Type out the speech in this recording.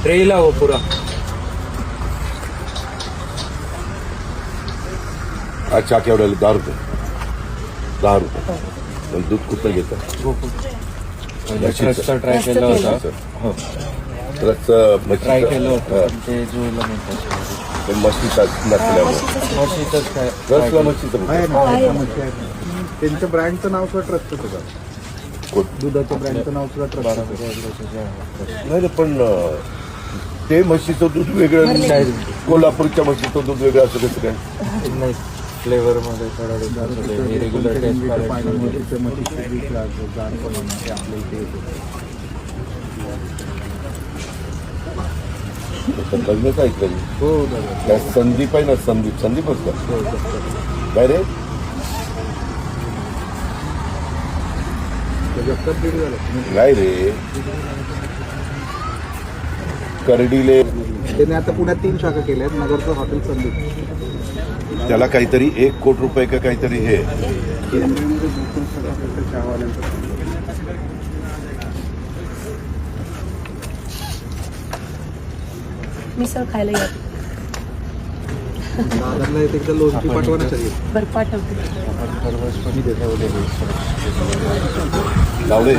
ट्रेला हो पूरा. अच्छा केवढ्याला 10 रुपये 10 रुपये. पण दूध कुठं घेतात? रस्ता ट्राय केला होता. हो ट्राय केलं होतं पण ते जुळलं नव्हतं. पण म्हशीचा नसल्यामुळे म्हशीचंच काय रसला म्हशीचं त्यांच्या ब्रँडचं नाव सुद्धा ट्रस्ट होतं. दुधाच्या ब्रँडचं नाव सुद्धा ट्रस्ट होतं. नाही रे, पण ते म्हशीचं दूध वेगळं आणि कोल्हापूरच्या म्हशीचं दूध वेगळं असं कसं काय? नाही फ्लेवर मध्ये थोडा रेग्युलर टेस्ट पाण्यामध्ये ते म्हशीचं दूध लागतं, जाडपणा ते आपल्या इथे येतं. लग्नच ऐकलं मी. हो दादा. काय संदीप आहे ना, संदीपच का काय रे? काय रे करडीले त्याने आता पुण्यात 3 शाखा केल्या आहेत. नगरचं हॉटेल संदीप. त्याला काहीतरी 1 कोटी रुपये का काहीतरी हे मिसळ खायला या. दादरला एकदा लोणची पाठवा ना सगळी. बरं पाठवते. लावले.